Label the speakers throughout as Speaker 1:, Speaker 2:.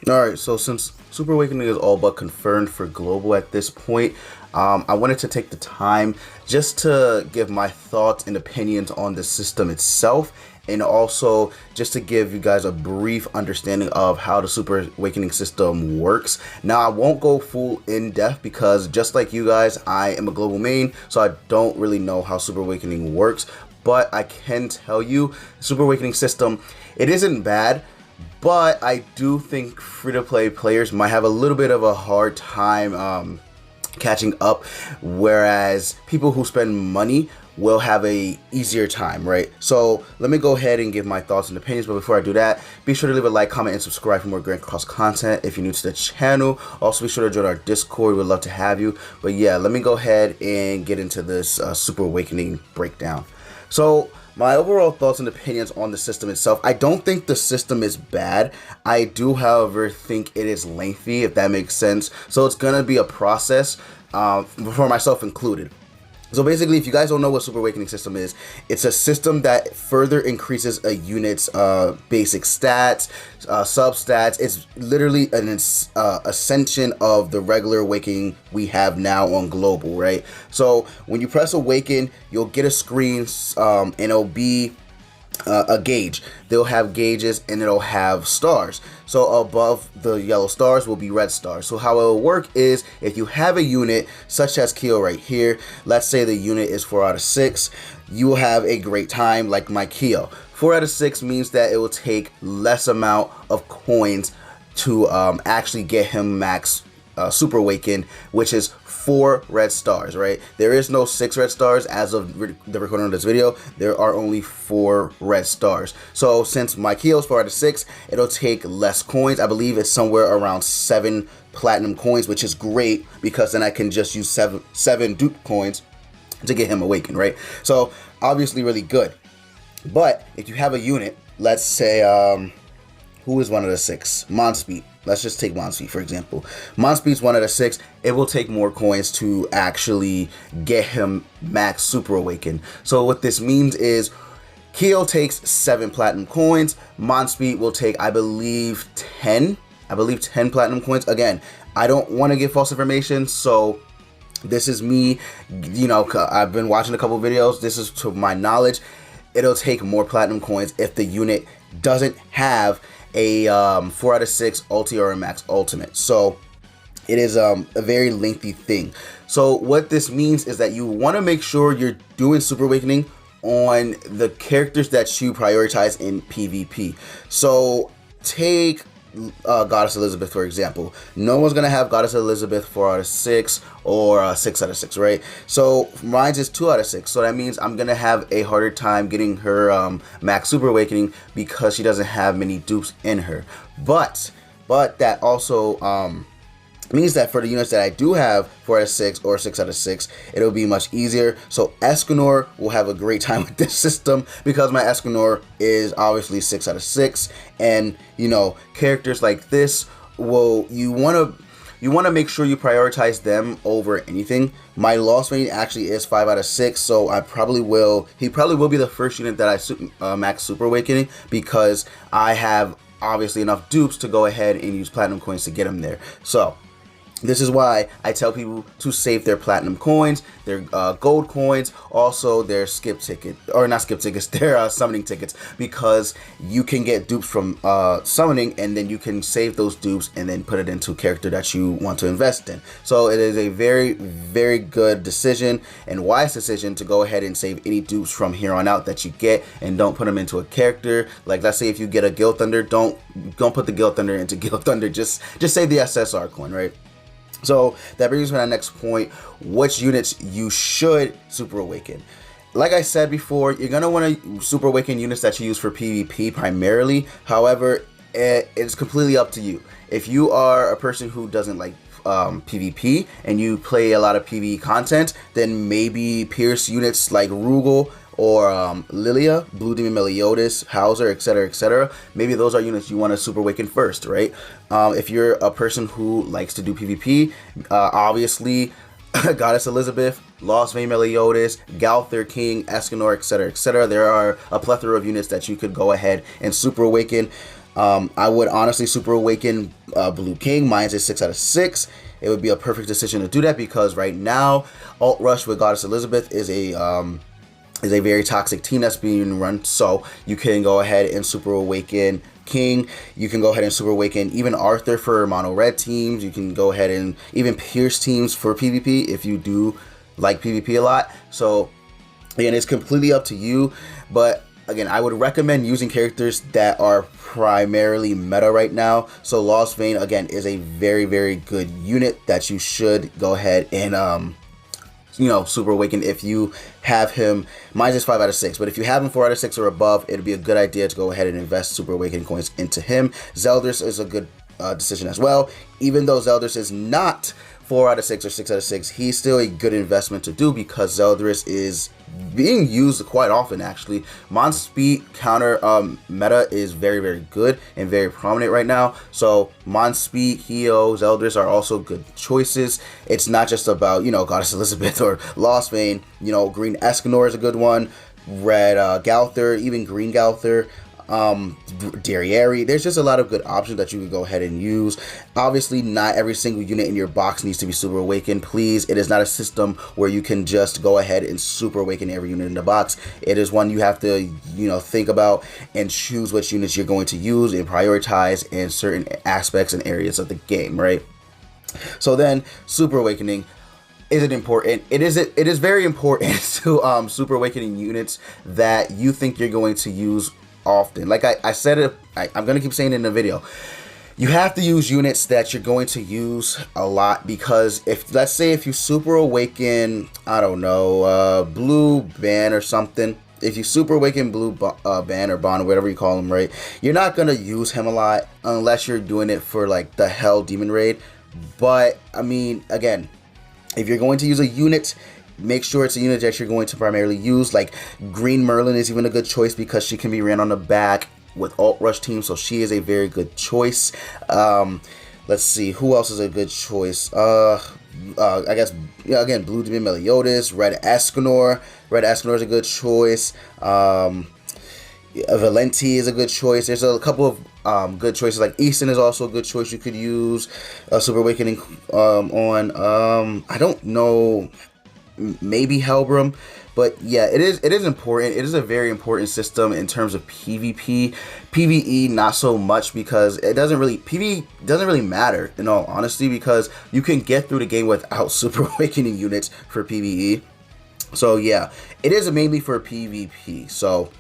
Speaker 1: Alright, so since Super Awakening is all but confirmed for global at this point, I wanted to take the time just to give my thoughts and opinions on the system itself, and also just to give you guys a brief understanding of how the Super Awakening system works. Now, I won't go full in depth because just like you guys, I am a global main, so I don't really know how Super Awakening works, but I can tell you, the Super Awakening system, it isn't bad. But I do think free-to-play players might have a little bit of a hard time catching up, whereas people who spend money will have a easier time, right? So let me go ahead and give my thoughts and opinions, but before I do that, be sure to leave a like, comment, and subscribe for more Grand Cross content if you're new to the channel. Also, be sure to join our Discord. We'd love to have you. But yeah, let me go ahead and get into this Super Awakening breakdown. So my overall thoughts and opinions on the system itself, I don't think the system is bad. I do, however, think it is lengthy, if that makes sense. So it's going to be a process for myself included. So basically, if you guys don't know what Super Awakening system is, it's a system that further increases a unit's basic stats, substats. It's literally an ascension of the regular Awakening we have now on global, right? So when you press Awaken, you'll get a screen, and it'll be a gauge. They'll have gauges and it'll have stars. So above the yellow stars will be red stars. So how it will work is if you have a unit such as Keo right here, let's say the unit is 4 out of 6, you will have a great time like my Keo. 4 out of 6 means that it will take less amount of coins to actually get him max Super Awaken, which is 4 red stars, right? There is no 6 red stars as of the recording of this video. There are only 4 red stars. So since my Keo is 4 out of 6, it'll take less coins. I believe it's somewhere around 7 platinum coins, which is great because then I can just use 7 dupe coins to get him awakened, right? So obviously really good. But if you have a unit, let's say who is 1 out of 6? Monspeed. Let's just take Monspeed, for example. Monspeed's 1 out of 6. It will take more coins to actually get him max Super Awaken. So what this means is Keo takes 7 platinum coins. Monspeed will take, I believe, 10. I believe 10 platinum coins. Again, I don't want to give false information, so this is me. You know, I've been watching a couple videos. This is to my knowledge. It'll take more platinum coins if the unit doesn't have a 4 out of 6 ulti or a max ultimate. So it is a very lengthy thing. So what this means is that you want to make sure you're doing Super Awakening on the characters that you prioritize in PvP. So take Goddess Elizabeth, for example. No one's gonna have Goddess Elizabeth 4 out of 6 or 6 out of 6, right? So mine's is 2 out of 6, so that means I'm gonna have a harder time getting her max Super Awakening because she doesn't have many dupes in her. But that also means that for the units that I do have 4 out of 6 or 6 out of 6, it'll be much easier. So Escanor will have a great time with this system because my Escanor is obviously 6 out of 6, and you know, characters like this will, you want to make sure you prioritize them over anything. My Lost Main actually is 5 out of 6, so he probably will be the first unit that I max Super Awakening because I have obviously enough dupes to go ahead and use platinum coins to get him there. So this is why I tell people to save their platinum coins, their gold coins, also their skip ticket, or not skip tickets, their summoning tickets, because you can get dupes from summoning, and then you can save those dupes and then put it into a character that you want to invest in. So it is a very, very good decision and wise decision to go ahead and save any dupes from here on out that you get, and don't put them into a character. Like, let's say if you get a Guild Thunder, don't put the Guild Thunder into Guild Thunder. Just save the SSR coin, right? So that brings me to the next point, which units you should Super Awaken. Like I said before, you're going to want to Super Awaken units that you use for PvP primarily. However, it's completely up to you. If you are a person who doesn't like PvP and you play a lot of PvE content, then maybe Pierce units like Rugal or Lilia, Blue Demon Meliodas, Hauser, etc., maybe those are units you want to Super Awaken first, right? If you're a person who likes to do PvP, obviously Goddess Elizabeth, Lost Main Meliodas, Galther King, Escanor, etc., there are a plethora of units that you could go ahead and Super Awaken. I would honestly Super Awaken Blue King. Mine's a 6 out of 6. It would be a perfect decision to do that because right now, Alt Rush with Goddess Elizabeth is a very toxic team that's being run. So you can go ahead and Super Awaken King. You can go ahead and Super Awaken even Arthur for mono red teams. You can go ahead and even Pierce teams for PvP if you do like PvP a lot. So again, it's completely up to you. But again, I would recommend using characters that are primarily meta right now. So Lost Vein, again, is a very, very good unit that you should go ahead and, Super Awaken if you have him. Mine's just 5 out of 6, but if you have him 4 out of 6 or above, it'd be a good idea to go ahead and invest Super Awakening coins into him. Zeldris is a good decision as well. Even though Zeldris is not 4 out of 6 or 6 out of 6, he's still a good investment to do because Zeldris is being used quite often actually. Mon Speed counter meta is very, very good and very prominent right now. So Mon Speed, Heo, Zeldris are also good choices. It's not just about, Goddess Elizabeth or Lost Vein. Green Escanor is a good one. Red Galther, even Green Galther. Derriere. There's just a lot of good options that you can go ahead and use. Obviously, not every single unit in your box needs to be Super Awakened. Please, it is not a system where you can just go ahead and Super Awaken every unit in the box. It is one you have to, think about and choose which units you're going to use and prioritize in certain aspects and areas of the game, right? So then, Super Awakening. Is it important? It is very important to Super Awakening units that you think you're going to use often. Like I said it, I'm going to keep saying it in the video. You have to use units that you're going to use a lot because let's say if you Super Awaken, I don't know, Blue Ban or something. If you Super Awaken Blue Ban or Bond or whatever you call him, right? You're not going to use him a lot unless you're doing it for like the Hell Demon Raid. But I mean, again, if you're going to use a unit, make sure it's a unit that you're going to primarily use. Like Green Merlin is even a good choice because she can be ran on the back with Alt Rush team, so she is a very good choice. Let's see, who else is a good choice? I guess, again, Blue Demon Meliodas, Red Escanor. Red Escanor is a good choice. Valenti is a good choice. There's a couple of good choices. Like Easton is also a good choice you could use Super Awakening on. I don't know, maybe Helbram, but yeah, it is important. It is a very important system in terms of PvP. PvE not so much because PvE doesn't really matter in all honesty because you can get through the game without Super Awakening units for PvE. So yeah, it is mainly for PvP. So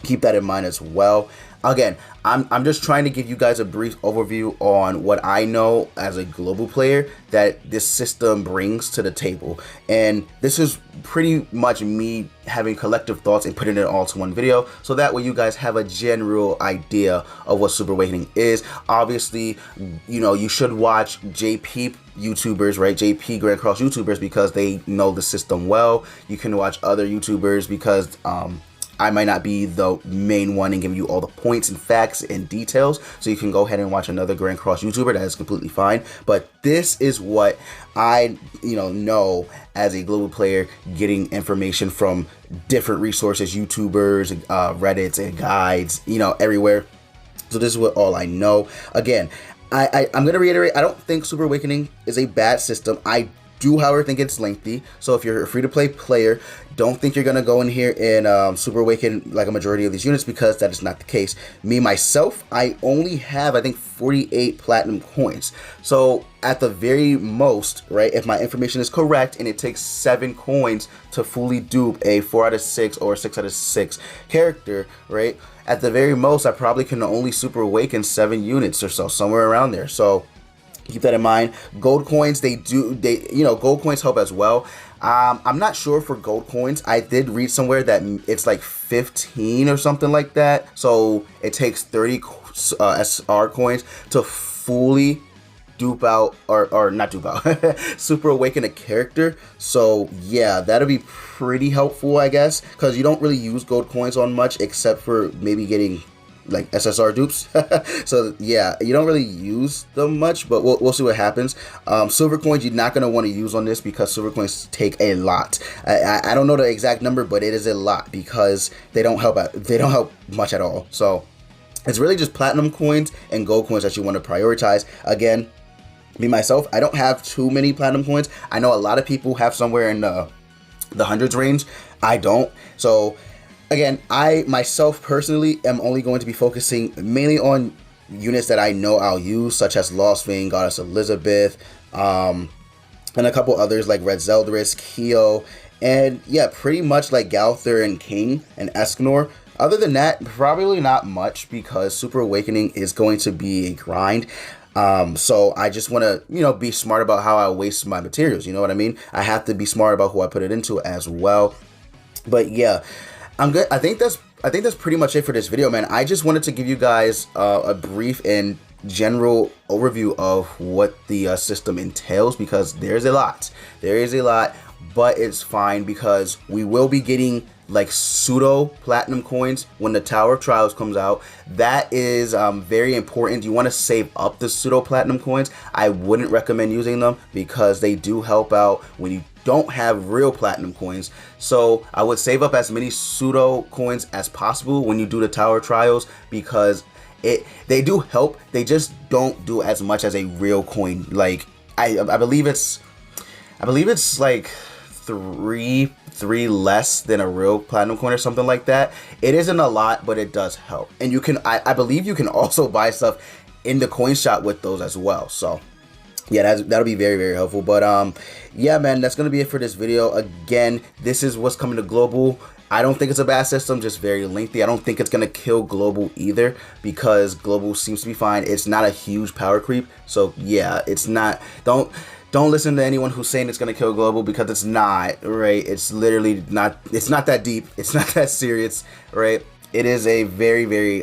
Speaker 1: keep that in mind as well. Again, I'm just trying to give you guys a brief overview on what I know as a global player that this system brings to the table. And this is pretty much me having collective thoughts and putting it all to one video. So that way you guys have a general idea of what Super Awakening is. Obviously, you should watch JP YouTubers, right? JP Grand Cross YouTubers because they know the system well. You can watch other YouTubers because, I might not be the main one and give you all the points and facts and details, so you can go ahead and watch another Grand Cross YouTuber. That is completely fine. But this is what I know as a global player, getting information from different resources, YouTubers, Reddits, and guides, everywhere. So this is what all I know. Again, I'm going to reiterate, I don't think Super Awakening is a bad system. I do, however, think it's lengthy. So if you're a free-to-play player, don't think you're going to go in here and Super Awaken like a majority of these units because that is not the case. Me, myself, I only have, I think, 48 platinum coins. So at the very most, right, if my information is correct and it takes 7 coins to fully dupe a 4 out of 6 or 6 out of 6 character, right, at the very most, I probably can only Super Awaken 7 units or so, somewhere around there. So keep that in mind. Gold coins, gold coins help as well. I'm not sure for gold coins. I did read somewhere that it's like 15 or something like that. So it takes 30 SR coins to fully dupe out, or not dupe out, Super Awaken a character. So yeah, that'll be pretty helpful, I guess, because you don't really use gold coins on much except for maybe getting like SSR dupes. So yeah, you don't really use them much, but we'll see what happens. Silver coins you're not going to want to use on this because silver coins take a lot. I don't know the exact number, but it is a lot because they don't help much at all. So It's really just platinum coins and gold coins that you want to prioritize. Again, me myself, I don't have too many platinum coins. I know a lot of people have somewhere in the hundreds range. I don't. So again, I myself personally am only going to be focusing mainly on units that I know I'll use, such as Lost Vein, Goddess Elizabeth, and a couple others like Red Zeldris, Keo, and yeah, pretty much like Galther and King and Escanor. Other than that, probably not much, because Super Awakening is going to be a grind. So I just want to, be smart about how I waste my materials. You know what I mean? I have to be smart about who I put it into as well. But yeah, I'm good. I think that's pretty much it for this video, man. I just wanted to give you guys a brief and general overview of what the system entails, because there's a lot. There is a lot, but it's fine, because we will be getting like pseudo platinum coins when the Tower of Trials comes out. That is very important. You want to save up the pseudo platinum coins. I wouldn't recommend using them, because they do help out when you don't have real platinum coins. So I would save up as many pseudo coins as possible when you do the Tower Trials, because they do help. They just don't do as much as a real coin. Like I believe it's like three less than a real platinum coin or something like that. It isn't a lot, but it does help. And you can, I believe you can also buy stuff in the coin shop with those as well. So yeah, that'll be very, very helpful. But yeah, man, that's gonna be it for this video. Again, this is what's coming to global. I don't think it's a bad system, just very lengthy. I don't think it's gonna kill global either, because global seems to be fine. It's not a huge power creep, so yeah, it's not. Don't listen to anyone who's saying it's gonna kill global, because it's not, right? It's literally not. It's not that deep. It's not that serious, right? It is a very, very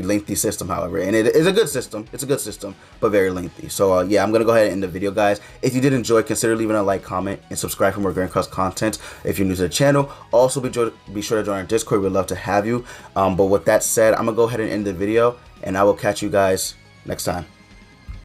Speaker 1: lengthy system, however, and it is a good system. It's a good system, but very lengthy. So yeah, I'm gonna go ahead and end the video, guys. If you did enjoy, consider leaving a like, comment, and subscribe for more Grand Cross content. If you're new to the channel, also be sure to join our Discord. We'd love to have you. But with that said, I'm gonna go ahead and end the video, and I will catch you guys next time.